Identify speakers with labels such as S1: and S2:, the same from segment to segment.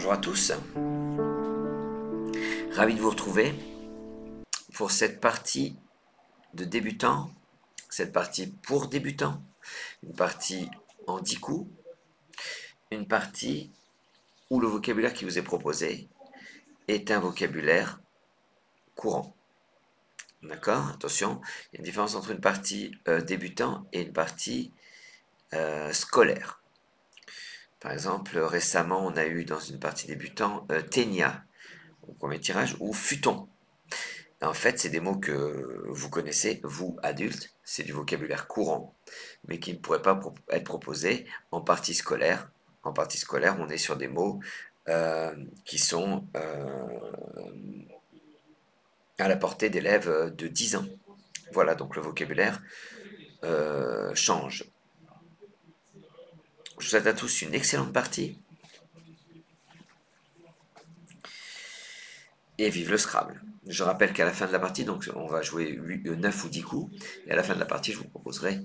S1: Bonjour à tous, ravi de vous retrouver pour cette partie de débutants, cette partie pour débutants, une partie en 10 coups, une partie où le vocabulaire qui vous est proposé est un vocabulaire courant. D'accord? Attention, il y a une différence entre une partie débutant et une partie scolaire. Par exemple, récemment, on a eu dans une partie débutant ténia, au premier tirage, ou futon. En fait, c'est des mots que vous connaissez, vous, adultes, c'est du vocabulaire courant, mais qui ne pourrait pas être proposé en partie scolaire. En partie scolaire, on est sur des mots qui sont à la portée d'élèves de 10 ans. Voilà, donc le vocabulaire change. Je vous souhaite à tous une excellente partie. Et vive le Scrabble. Je rappelle qu'à la fin de la partie, donc on va jouer 9 ou 10 coups, et à la fin de la partie, je vous proposerai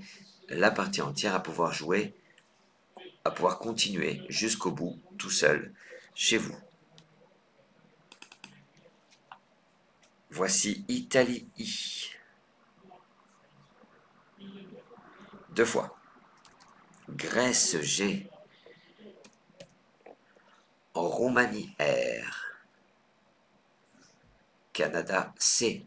S1: la partie entière à pouvoir jouer, à pouvoir continuer jusqu'au bout, tout seul, chez vous. Voici Italie I. 2 fois. Grèce G. Roumanie R. Canada C.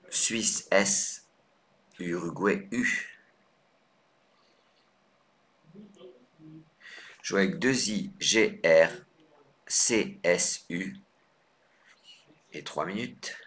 S1: Suisse S. Uruguay U. Jouer avec 2 I, G, R, C, S, U. Et 3 minutes.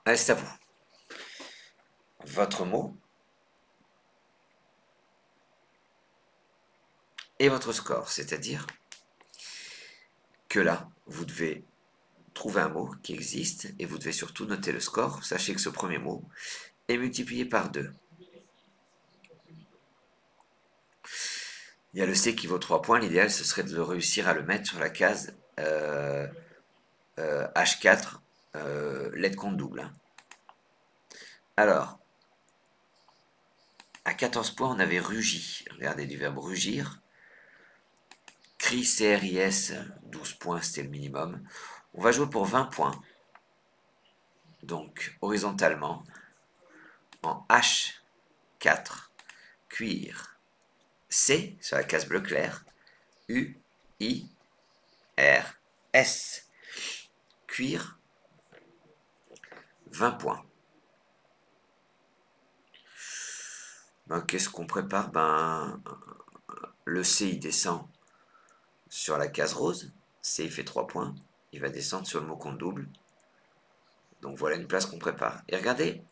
S1: Allez, c'est à vous. votre mot et votre score. C'est-à-dire que là, vous devez trouver un mot qui existe et vous devez surtout noter le score. Sachez que ce premier mot est multiplié par 2. Il y a le C qui vaut 3 points. L'idéal, ce serait de réussir à le mettre sur la case H4, lettre compte double. Hein. Alors, à 14 points, on avait rugi. Regardez du verbe rugir. CRI, CRIS, 12 points, c'était le minimum. On va jouer pour 20 points. Donc, horizontalement, en H4, cuir, C, sur la case bleu clair, U, I, R, S. Cuir, 20 points. Ben, qu'est-ce qu'on prépare? Le C, il descend sur la case rose. C, il fait 3 points. Il va descendre sur le mot compte double. Donc voilà une place qu'on prépare. Et regardez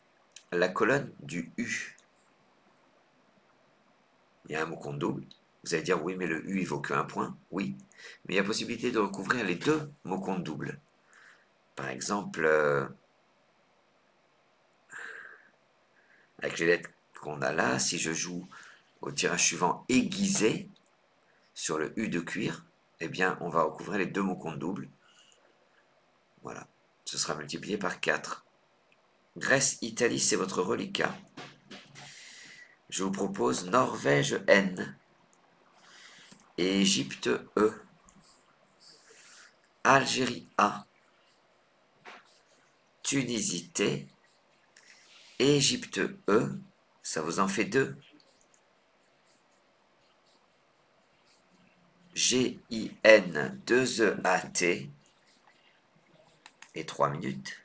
S1: la colonne du U. Il y a un mot compte double. Vous allez dire, oui, mais le U, il vaut qu'un point. Oui, mais il y a possibilité de recouvrir les deux mots compte double. Par exemple, avec les lettres qu'on a là, si je joue au tirage suivant aiguisé sur le U de cuir, eh bien, on va recouvrir les deux mots compte double. Voilà, ce sera multiplié par 4. Grèce, Italie, c'est votre reliquat. Je vous propose Norvège N, Égypte E, Algérie A, Tunisie T, Égypte E, ça vous en fait 2. G-I-N 2-E-A-T et 3 minutes.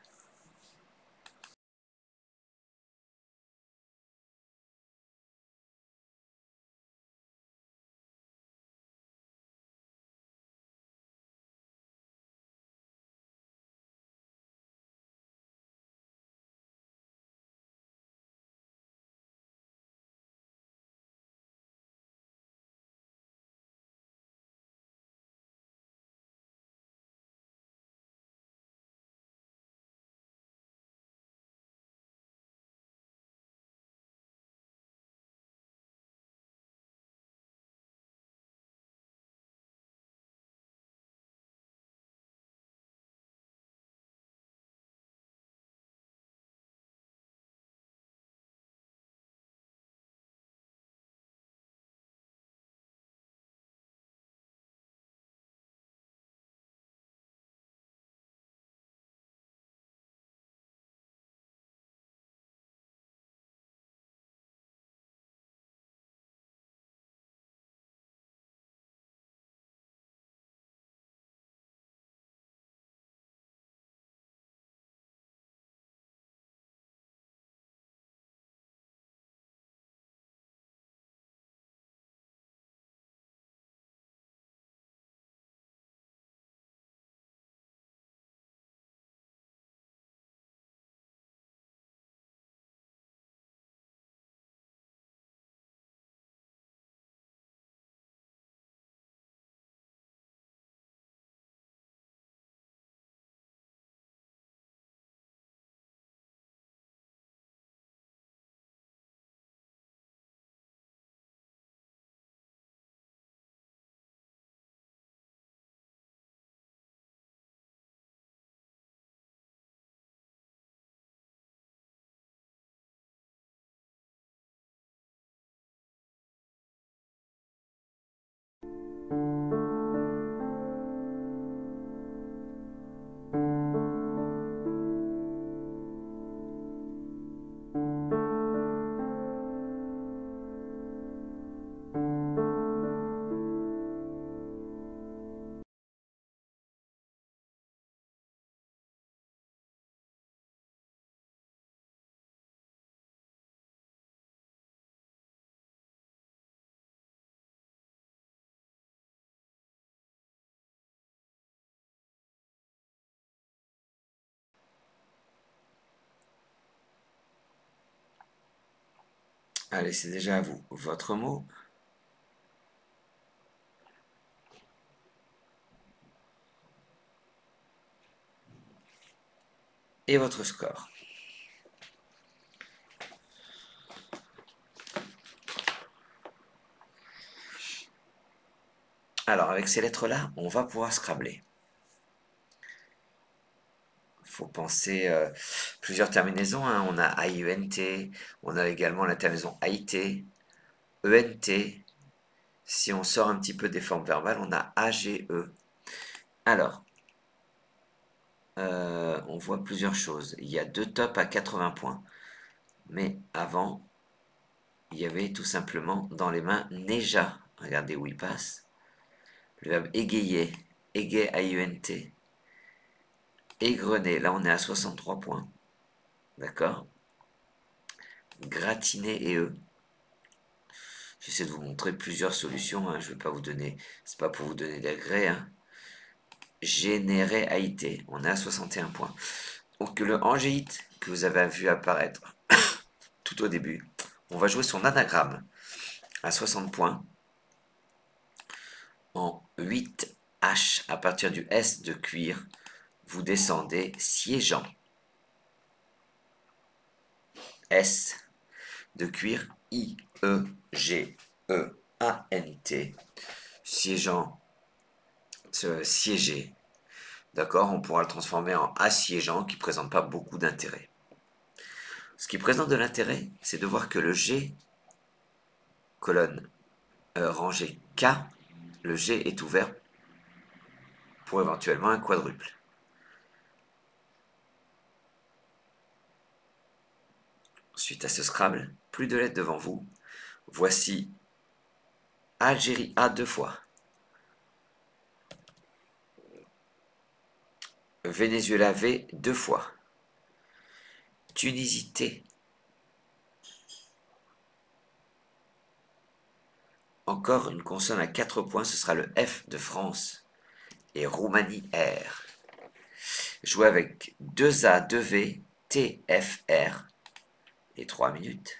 S1: Allez, c'est déjà à vous. Votre mot. Et votre score. Alors, avec ces lettres-là, on va pouvoir scrabbler. Il faut penser plusieurs terminaisons, hein. On a AIENT, on a également la terminaison AIT, ENT. Si on sort un petit peu des formes verbales, on a AGE. Alors, on voit plusieurs choses. Il y a 2 tops à 80 points. Mais avant, il y avait tout simplement dans les mains Neja. Regardez où il passe. Le verbe égayer, égayer AIENT. Égrener, là on est à 63 points. D'accord. Gratiner et eux. J'essaie de vous montrer plusieurs solutions, hein. Je ne vais pas vous donner, c'est pas pour vous donner des regrets, hein. Générer AIT, on est à 61 points. Donc le angéite que vous avez vu apparaître tout au début, on va jouer son anagramme à 60 points en 8H. À partir du S de cuir, vous descendez siégeant. S de cuir, I-E-G-E-A-N-T. Siégeant, siéger. D'accord, on pourra le transformer en assiégeant qui ne présente pas beaucoup d'intérêt. Ce qui présente de l'intérêt, c'est de voir que le G, colonne, rangée K, le G est ouvert pour éventuellement un quadruple. Suite à ce Scrabble, plus de lettres devant vous. Voici Algérie A 2 fois. Venezuela V 2 fois. Tunisie T. Encore une consonne à 4 points, ce sera le F de France. Et Roumanie R. Jouer avec 2 A, 2 V, T, F, R. Et 3 minutes.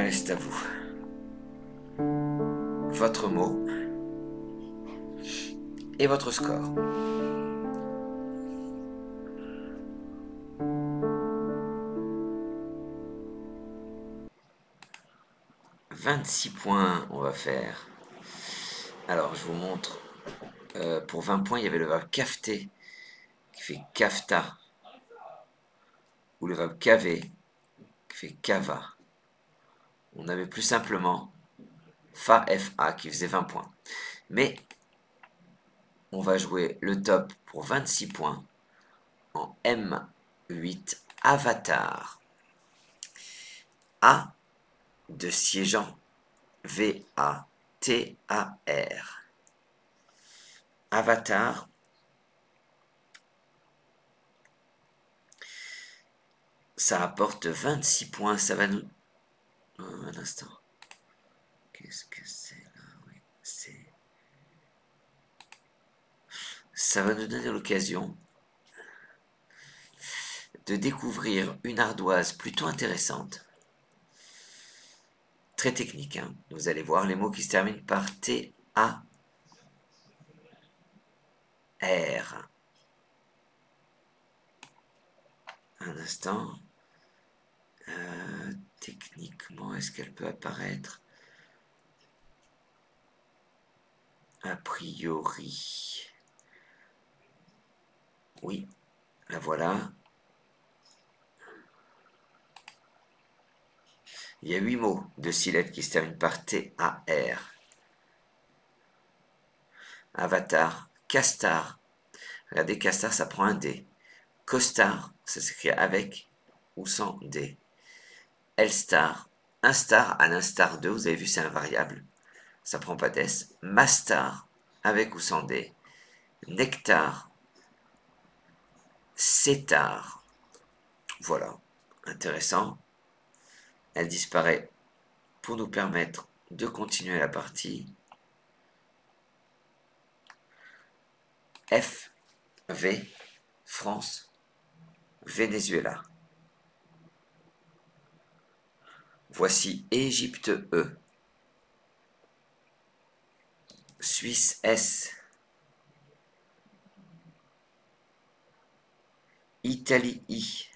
S1: Allez, c'est à vous. Votre mot et votre score. « 26 points, on va faire. Alors, je vous montre. Pour 20 points, il y avait le verbe cafeter, qui fait cafta. Ou le verbe caver, qui fait cava. On avait plus simplement fa, qui faisait 20 points. Mais on va jouer le top pour 26 points en M8 Avatar. A de siégeant. V-A-T-A-R. Avatar. Ça rapporte 26 points. Ça va nous... un instant. Qu'est-ce que c'est là? Oui, c'est... Ça va nous donner l'occasion de découvrir une ardoise plutôt intéressante. Très technique, hein. Vous allez voir les mots qui se terminent par T-A-R. Un instant. Techniquement, est-ce qu'elle peut apparaître? A priori. Oui, la voilà. Il y a 8 mots de 6 lettres qui se terminent par T-A-R. Avatar, castar. Regardez, castar, ça prend un D. Costard, ça s'écrit avec ou sans D. Elstar, un star à l'instar de, vous avez vu, c'est invariable. Ça prend pas d'S. Mastar, avec ou sans D. Nectar. Cétar. Voilà, intéressant. Elle disparaît pour nous permettre de continuer la partie. F, V, France, Venezuela. Voici Égypte E. Suisse S. Italie I.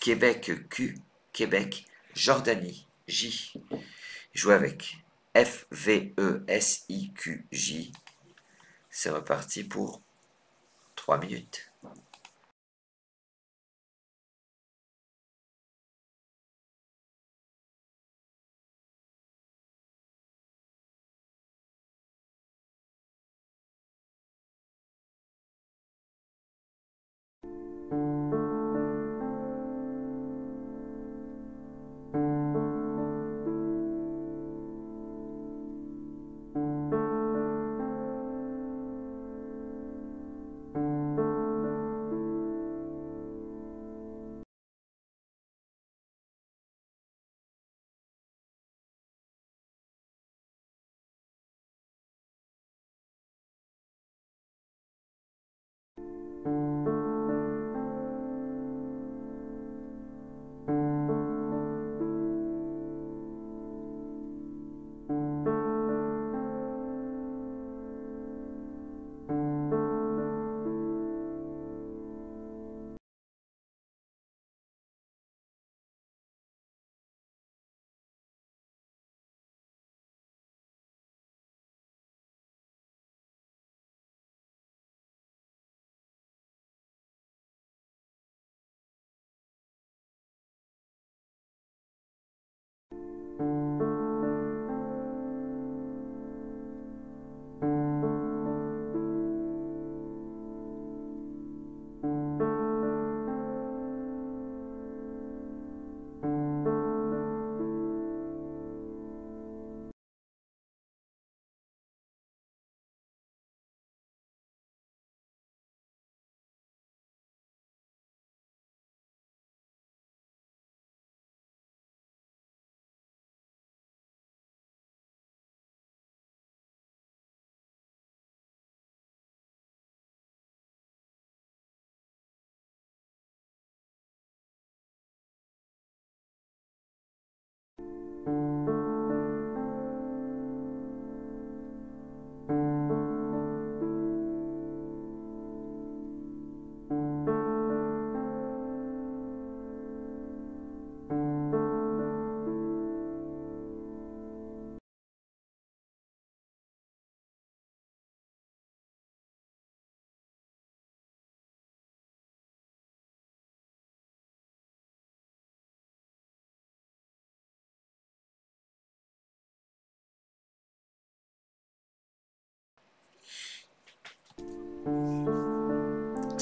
S1: Québec Q. Québec. Jordanie J. Jouez avec. F, V, E, S, I, Q, J. C'est reparti pour 3 minutes.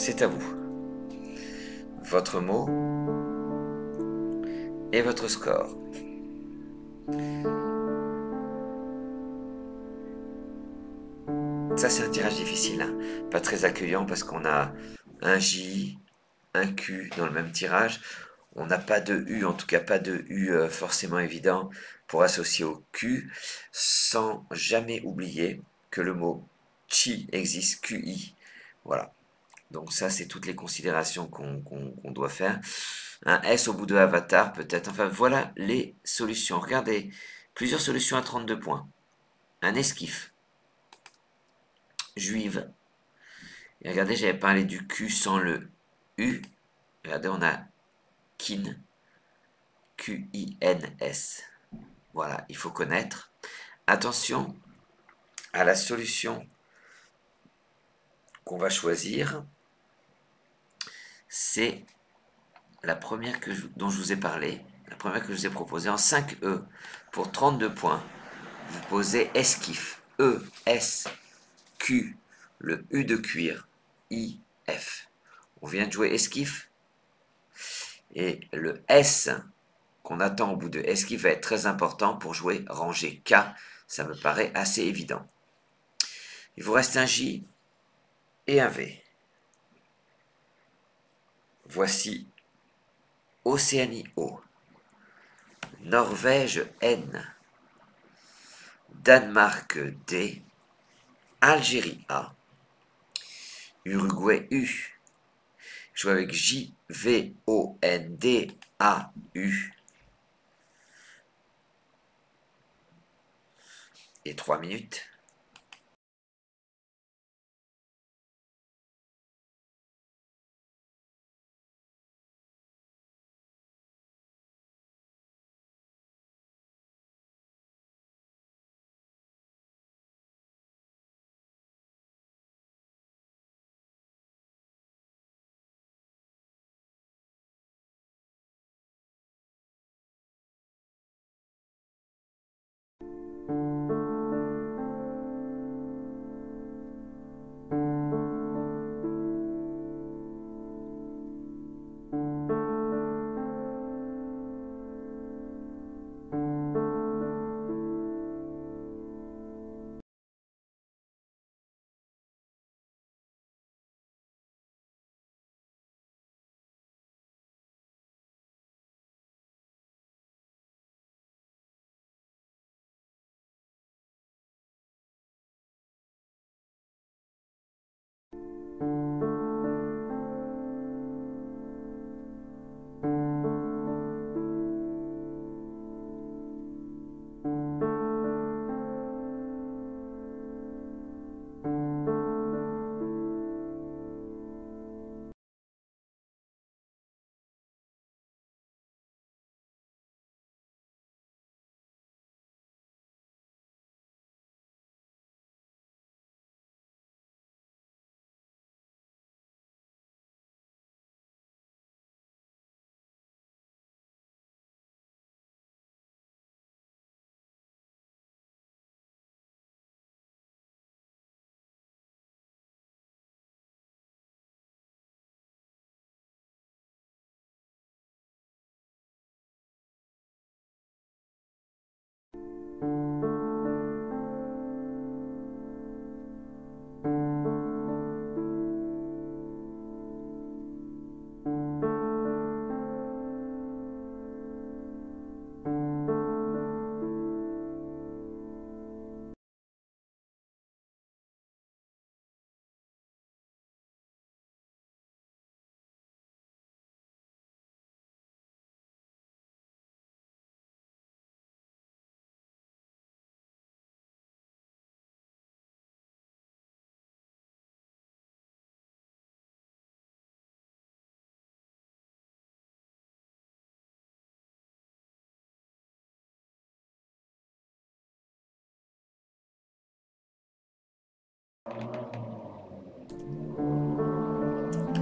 S1: c'est à vous. Votre mot et votre score. Ça, c'est un tirage difficile, hein. Pas très accueillant parce qu'on a un J, un Q dans le même tirage. On n'a pas de U, en tout cas pas de U forcément évident pour associer au Q, sans jamais oublier que le mot chi existe, QI. Voilà. Donc ça, c'est toutes les considérations qu'on doit faire. Un S au bout de avatar, peut-être. Enfin, voilà les solutions. Regardez, plusieurs solutions à 32 points. Un esquif. Juive. Et regardez, j'avais parlé du Q sans le U. Regardez, on a kin. Q-I-N-S. Voilà, il faut connaître. Attention à la solution qu'on va choisir. C'est la première dont je vous ai parlé. La première que je vous ai proposée en 5E pour 32 points. Vous posez esquif. E-S-Q. Le U de cuir. I-F. On vient de jouer esquif. Et le S qu'on attend au bout de esquif va être très important pour jouer rangée K. Ça me paraît assez évident. Il vous reste un J et un V. Voici Océanie O, Norvège N, Danemark D, Algérie A, Uruguay U. Je joue avec J, V, O, N, D, A, U. Et 3 minutes.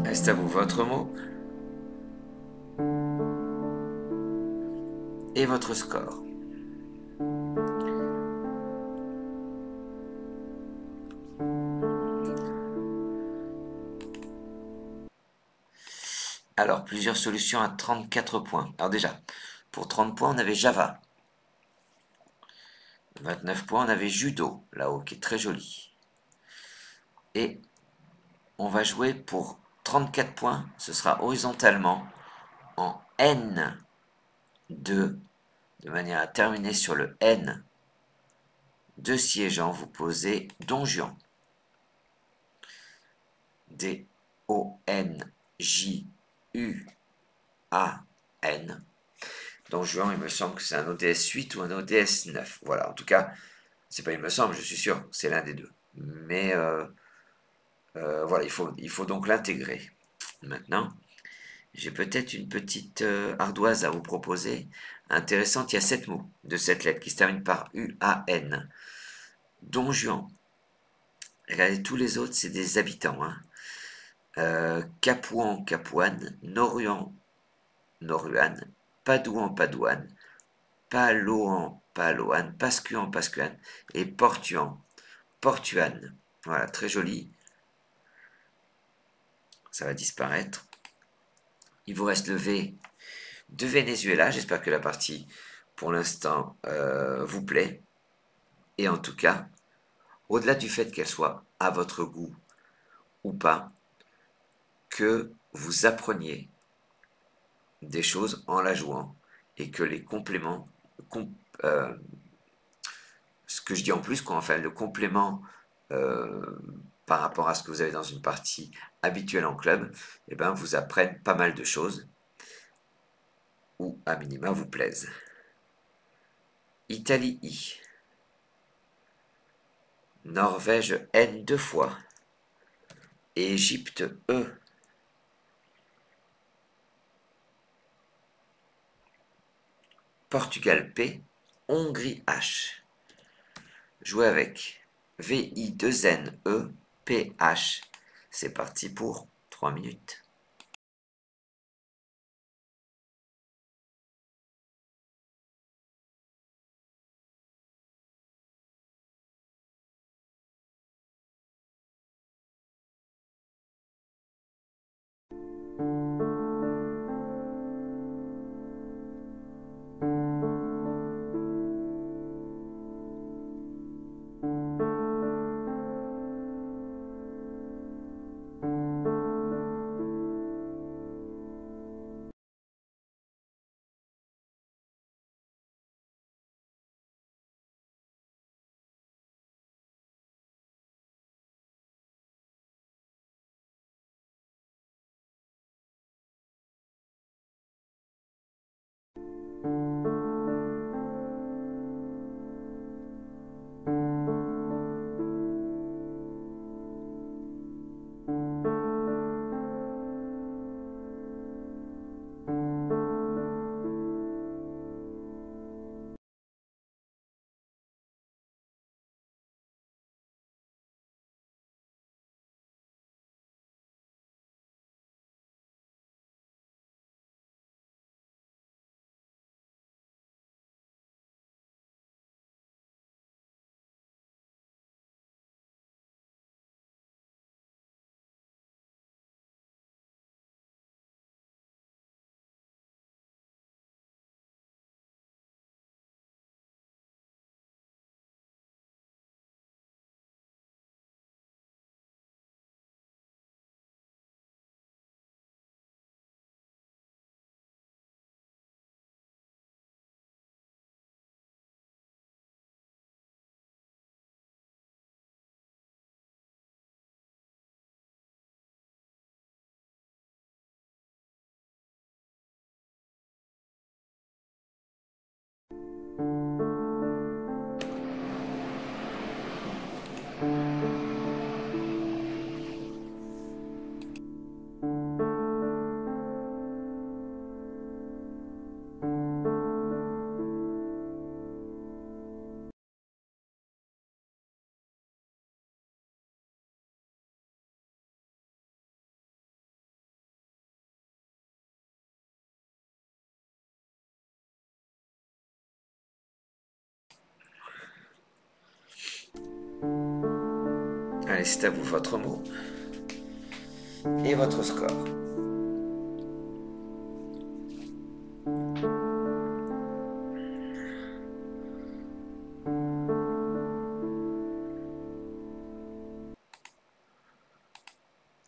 S1: Reste à vous votre mot et votre score. Alors, plusieurs solutions à 34 points. Alors déjà, pour 30 points, on avait Java. 29 points, on avait Judo, là-haut, qui est très joli. Et on va jouer pour 34 points, ce sera horizontalement en N2, de manière à terminer sur le N de siégeant, vous posez Don Juan. D-O-N-J-U-A-N. Don Juan, il me semble que c'est un ODS 8 ou un ODS 9. Voilà, en tout cas, c'est pas il me semble, je suis sûr, c'est l'un des deux. Mais voilà, il faut donc l'intégrer. Maintenant, j'ai peut-être une petite ardoise à vous proposer. Intéressante, il y a 7 mots de cette lettre qui se terminent par U-A-N. Don Juan. Regardez, tous les autres, c'est des habitants. Hein. Capouan, Capouane. Noruan, Noruane. Padouan, Padouane. Paloan, Paloane. Pascuan, Pascuane. Et Portuan, Portuane. Voilà, très joli. Ça va disparaître. Il vous reste le V de Venezuela. J'espère que la partie, pour l'instant, vous plaît. Et en tout cas, au-delà du fait qu'elle soit à votre goût ou pas, que vous appreniez des choses en la jouant et que les compléments, euh, ce que je dis en plus, quoi, enfin le complément par rapport à ce que vous avez dans une partie habituelle en club, eh ben, vous apprennent pas mal de choses ou à minima vous plaisent. Italie I. Norvège N 2 fois. Égypte E. Portugal P. Hongrie H. Jouez avec VI2NE PH. C'est parti pour 3 minutes. Allez, c'est à vous votre mot et votre score.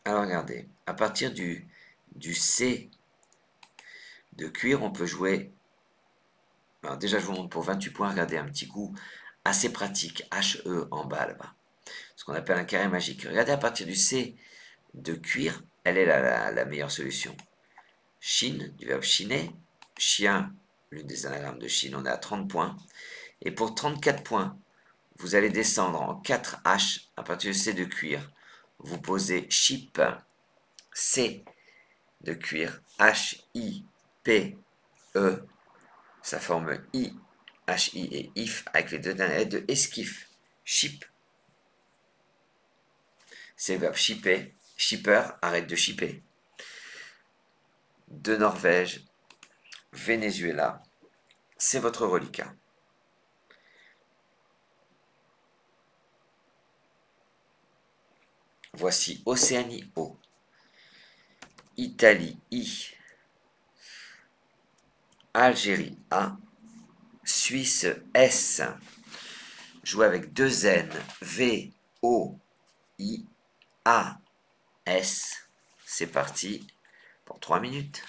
S1: Alors regardez, à partir du C de cuir, on peut jouer. Alors déjà, je vous montre pour 28 points, regardez un petit coup assez pratique, HE en bas là-bas, ce qu'on appelle un carré magique. Regardez à partir du C de cuir, elle est la meilleure solution. Chine, du verbe chiner, chien, l'une des anagrammes de Chine, on est à 30 points. Et pour 34 points, vous allez descendre en 4 H à partir du C de cuir. Vous posez chip, C de cuir, H-I-P-E, ça forme I, H-I et if avec les deux dernières lettres de esquif, ship. C'est le verbe shipper, shipper, arrête de shipper. De Norvège, Venezuela, c'est votre reliquat. Voici Océanie O, Italie I, Algérie A, Suisse S, jouez avec deux N, V, O, I, A, S. C'est parti pour 3 minutes.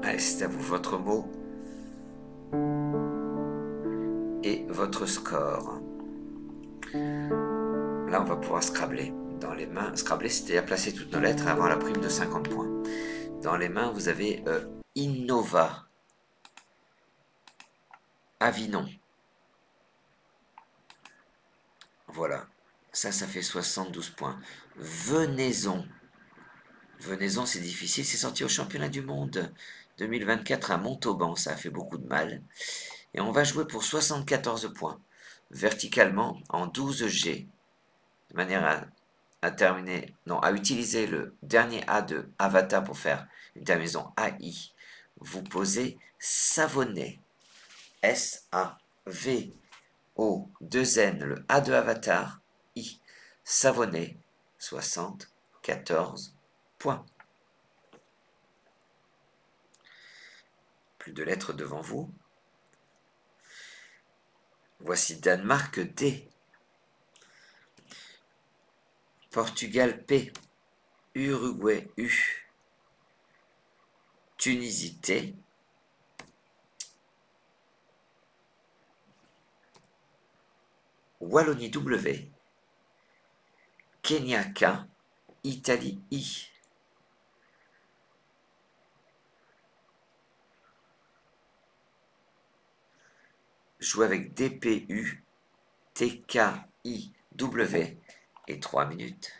S1: Allez, c'est à vous, votre mot et votre score. Là, on va pouvoir scrabler. Dans les mains, scrabler, c'était à placer toutes nos lettres avant la prime de 50 points. Dans les mains, vous avez Innova, Avinon. Voilà. Ça fait 72 points. Venaison. Venaison, c'est difficile. C'est sorti au championnat du monde 2024 à Montauban. Ça a fait beaucoup de mal. Et on va jouer pour 74 points. Verticalement en 12G. De manière à terminer, non, à utiliser le dernier A de Avatar pour faire une terminaison AI. Vous posez Savonnet. S-A-V-O-2-N, le A de Avatar, I. Savonnet, 74 points. Plus de lettres devant vous. Voici Danemark D. Portugal P. Uruguay U. Tunisie T. Wallonie W. Kenya K. Italie I. Jouez avec DPU, TKIW et 3 minutes.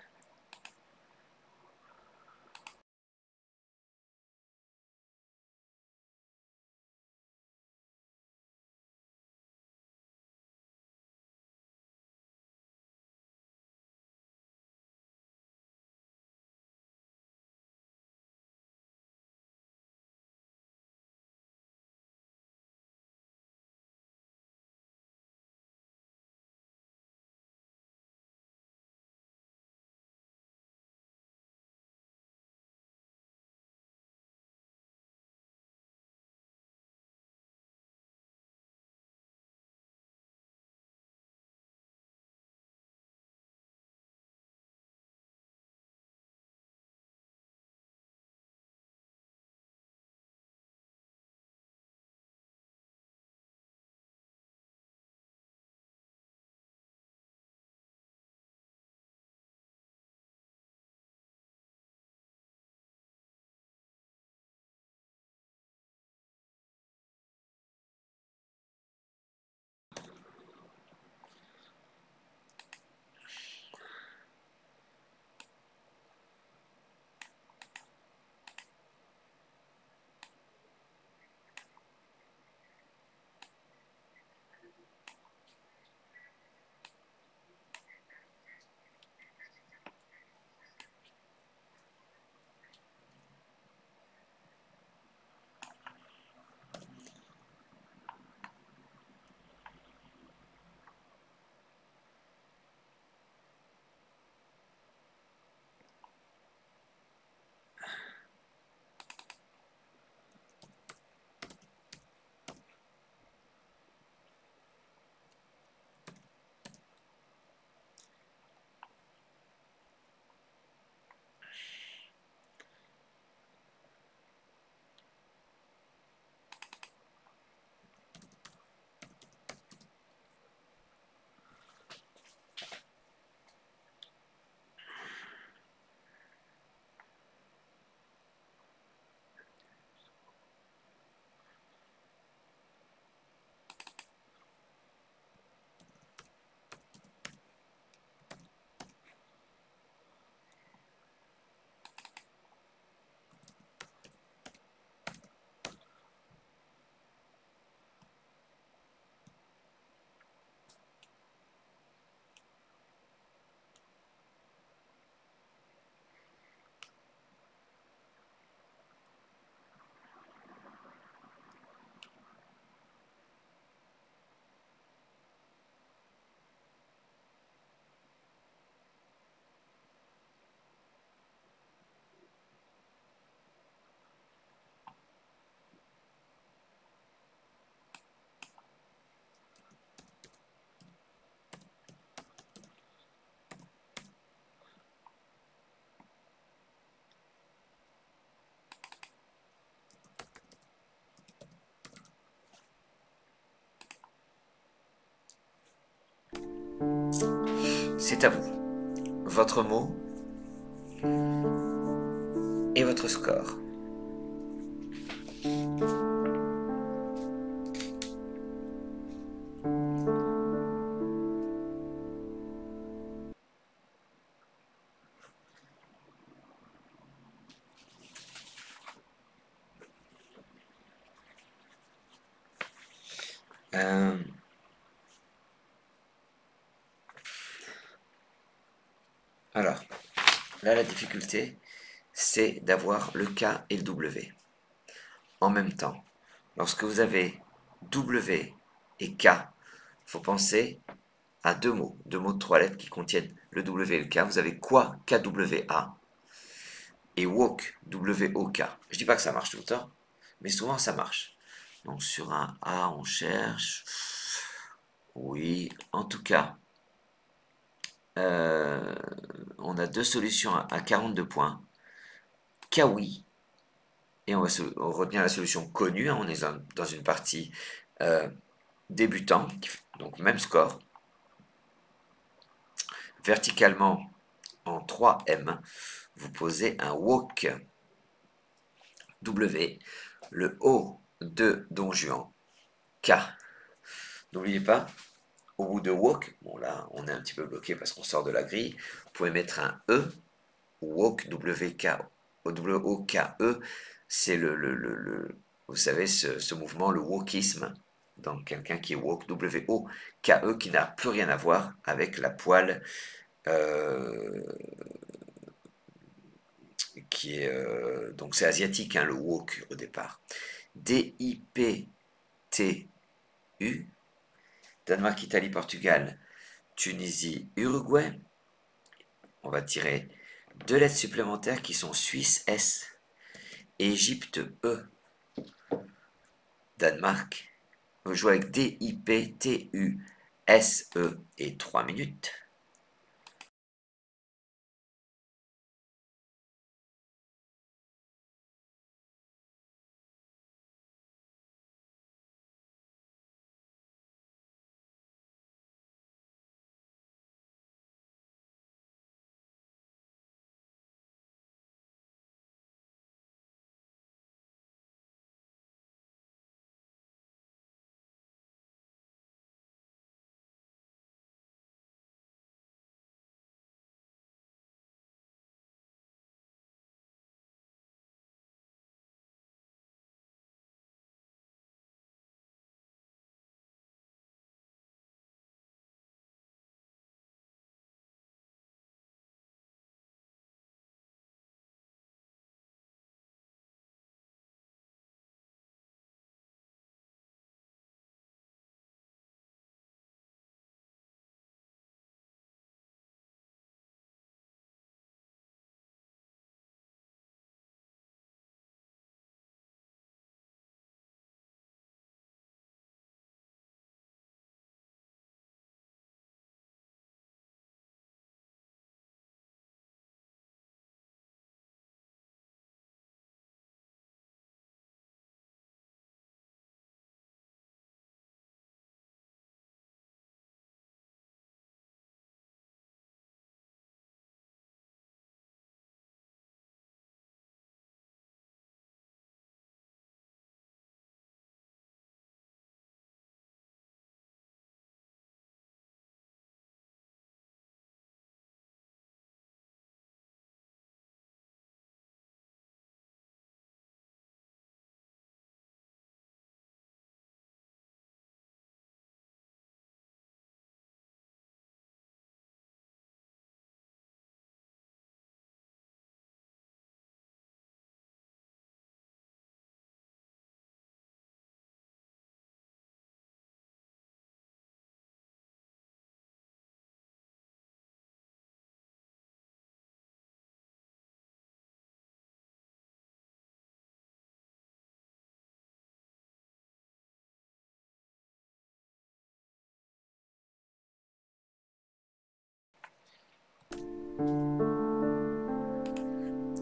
S1: C'est à vous. Votre mot et votre score. Alors, là, la difficulté, c'est d'avoir le K et le W en même temps. Lorsque vous avez W et K, il faut penser à deux mots de 3 lettres qui contiennent le W et le K. Vous avez quoi, KWA, et walk, WOK. Je dis pas que ça marche tout le temps, mais souvent ça marche. Donc sur un A, on cherche. Oui, en tout cas, on a deux solutions à 42 points. Kawi, et on va retenir la solution connue. Hein, on est dans une partie débutant, donc même score. Verticalement, en 3M, vous posez un walk W, le O de Don Juan K. N'oubliez pas, au bout de walk, bon là on est un petit peu bloqué parce qu'on sort de la grille, vous pouvez mettre un E, walk WK, W-O-K-E, c'est vous savez ce mouvement, le wokisme, donc quelqu'un qui est woke, W-O-K-E, qui n'a plus rien à voir avec la poêle qui est donc c'est asiatique, hein, le wok au départ. D-I-P-T-U, Danemark, Italie, Portugal, Tunisie, Uruguay. On va tirer deux lettres supplémentaires qui sont Suisse S, Égypte E, Danemark. On joue avec D-I-P-T-U-S-E et 3 minutes.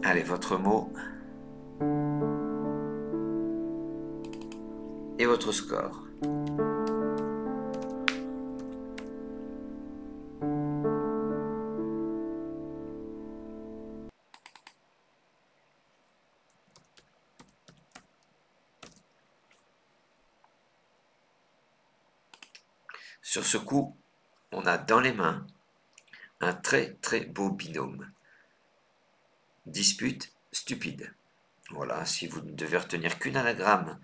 S1: Allez, votre mot et votre score. Sur ce coup, on a dans les mains un très très beau binôme. Dispute stupide. Voilà, si vous ne devez retenir qu'une anagramme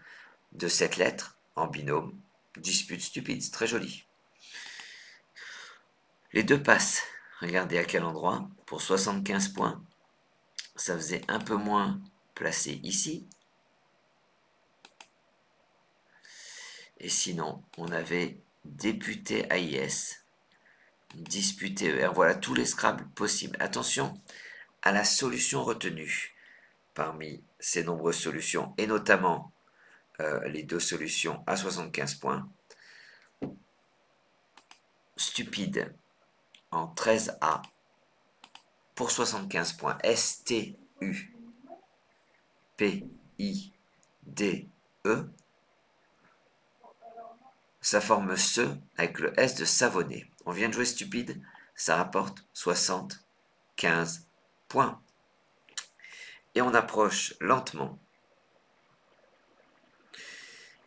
S1: de cette lettre en binôme, dispute stupide, c'est très joli. Les deux passent Regardez à quel endroit. Pour 75 points, ça faisait un peu moins placé ici. Et sinon, on avait député AIS, disputé ER. Voilà tous les Scrabble possibles. Attention à la solution retenue parmi ces nombreuses solutions, et notamment les deux solutions à 75 points. Stupide en 13A pour 75 points. S-T-U-P-I-D-E. Ça forme ce avec le S de savonner. On vient de jouer stupide, ça rapporte 75 points. Et on approche lentement,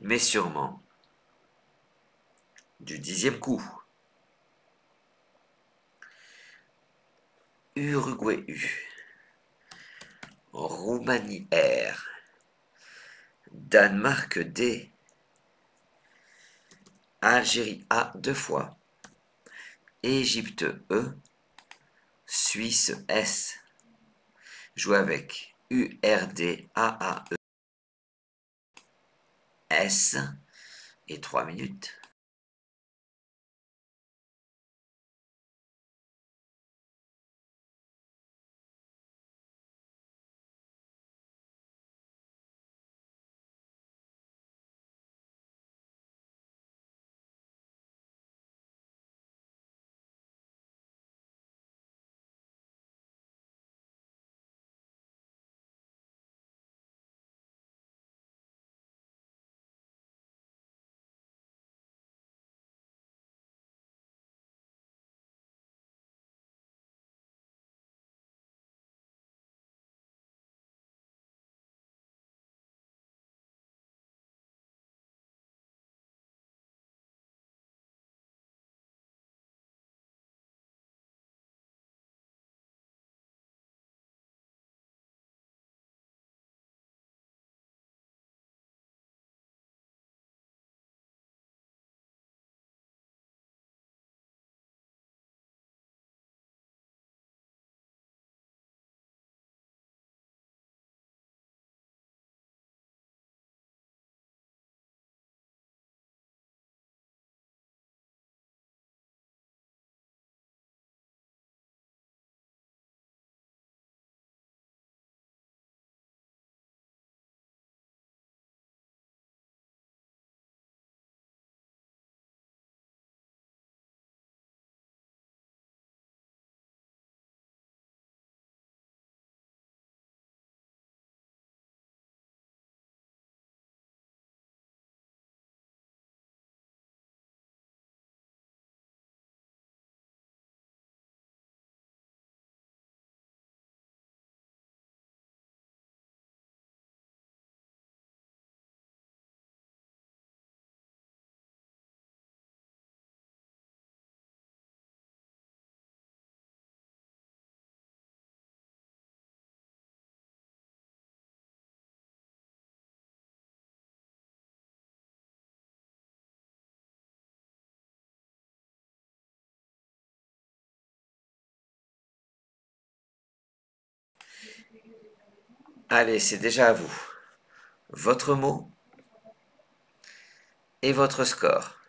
S1: mais sûrement, du 10e coup. Uruguay U. Roumanie R. Danemark D. Algérie A 2 fois. Égypte E. Suisse S. Jouer avec URD AAE S. Et 3 minutes. Allez, c'est déjà à vous. Votre mot et votre score.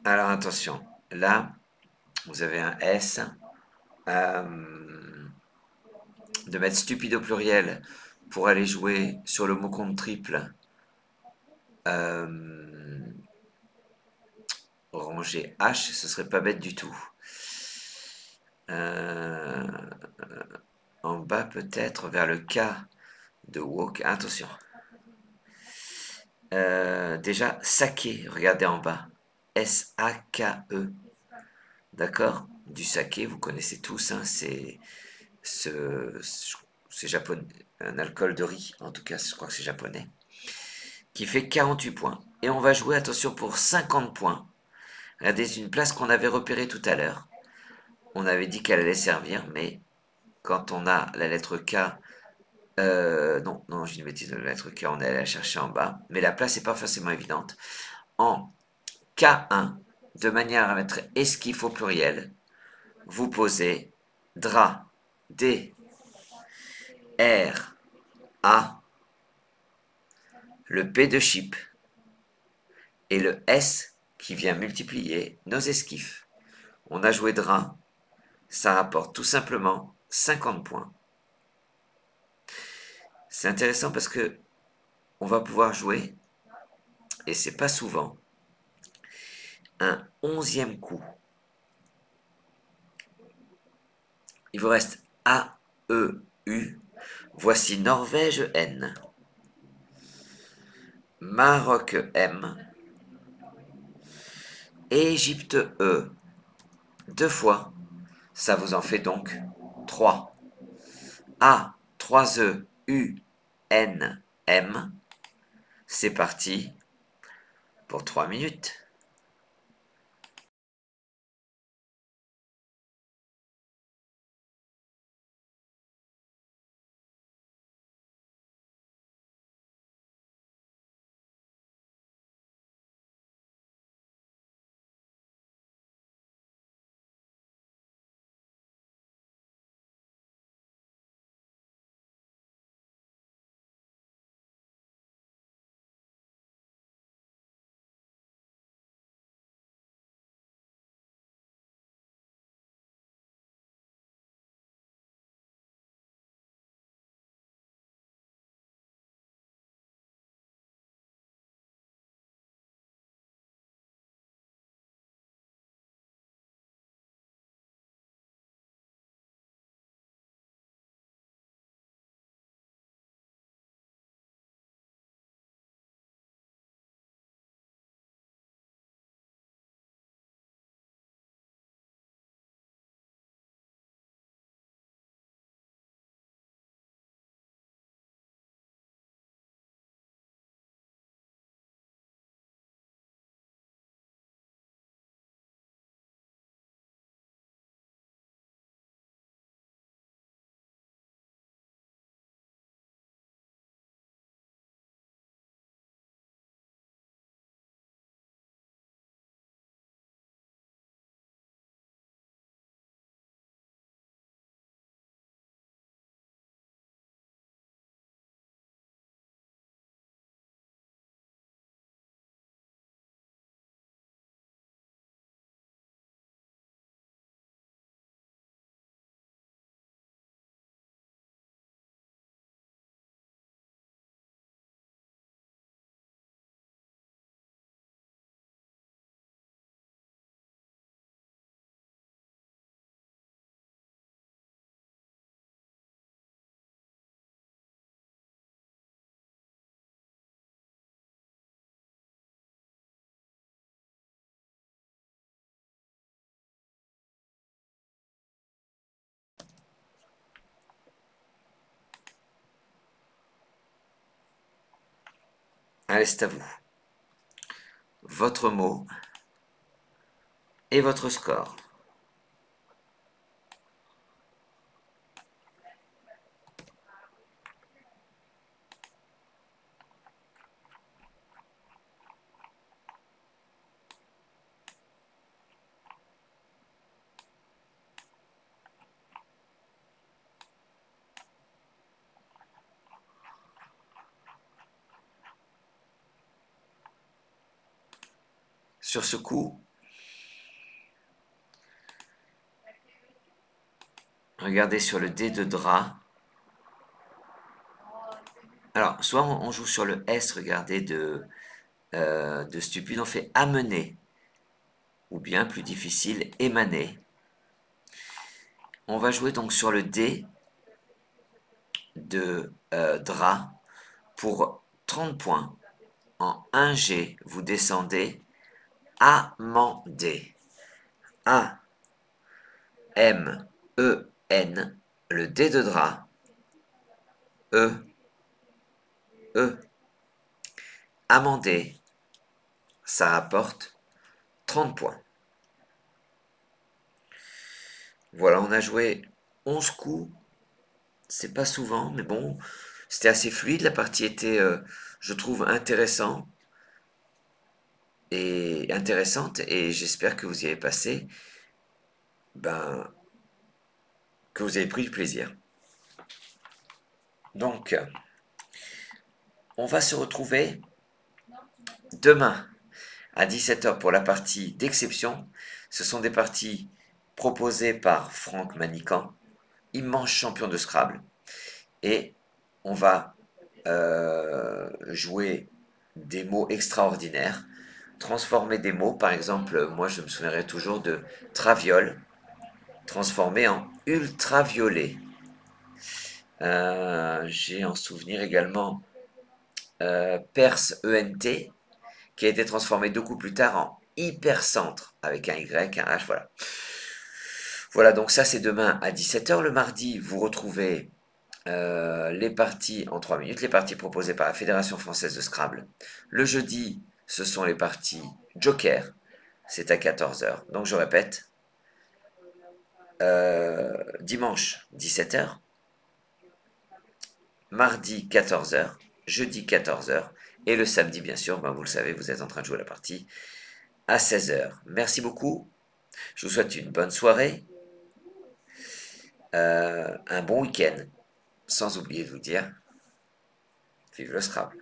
S1: Alors attention, là, vous avez un S. De mettre stupide au pluriel pour aller jouer sur le mot compte triple. Ranger H, ce serait pas bête du tout. En bas peut-être vers le K de walk. Attention. Déjà, saké, regardez en bas. S-A-K-E. D'accord? Du saké, vous connaissez tous, hein, c'est japonais, un alcool de riz, en tout cas, je crois que c'est japonais, qui fait 48 points. Et on va jouer, attention, pour 50 points. Regardez, une place qu'on avait repérée tout à l'heure. on avait dit qu'elle allait servir, mais quand on a la lettre K, non, j'ai une bêtise, la lettre K, on est allé la chercher en bas, mais la place n'est pas forcément évidente. En K1, de manière à mettre esquif au pluriel, vous posez DRA, D, R, A, le P de chip et le S qui vient multiplier nos esquifs. On a joué DRA, ça rapporte tout simplement 50 points. C'est intéressant parce que on va pouvoir jouer, et c'est pas souvent, un 11e coup. Il vous reste A, E, U. Voici Norvège N, Maroc M, Égypte E. 2 fois, ça vous en fait donc 3. A, 3 E, U, N, M. C'est parti pour 3 minutes. Allez, c'est à vous. Votre mot et votre score. Sur ce coup, regardez sur le dé de drap. Alors, soit on joue sur le S, regardez, de stupide, on fait amener, ou bien, plus difficile, émaner. On va jouer donc sur le dé de drap pour 30 points. En 1G, vous descendez amender. A, M, E, N, le dé de drap, E, E. Amender, ça rapporte 30 points. Voilà, on a joué 11 coups, c'est pas souvent, mais bon, c'était assez fluide, la partie était, je trouve, intéressante, et j'espère que vous y avez passé, ben, que vous avez pris du plaisir. Donc, on va se retrouver demain à 17 h pour la partie d'exception. Ce sont des parties proposées par Franck Manican, immense champion de Scrabble. Et on va jouer des mots extraordinaires, transformer des mots. Par exemple, moi je me souviendrai toujours de traviole, transformé en ultraviolet. J'ai en souvenir également Perse ENT, qui a été transformé 2 coups plus tard en hypercentre, avec un Y, un H, voilà. Voilà, donc ça c'est demain à 17 h. Le mardi, vous retrouvez les parties en 3 minutes, les parties proposées par la Fédération française de Scrabble. Le jeudi, ce sont les parties Joker, c'est à 14 h. Donc je répète, dimanche 17 h, mardi 14 h, jeudi 14 h, et le samedi bien sûr, ben vous le savez, vous êtes en train de jouer la partie à 16 h. Merci beaucoup, je vous souhaite une bonne soirée, un bon week-end, sans oublier de vous dire, vive le Scrabble.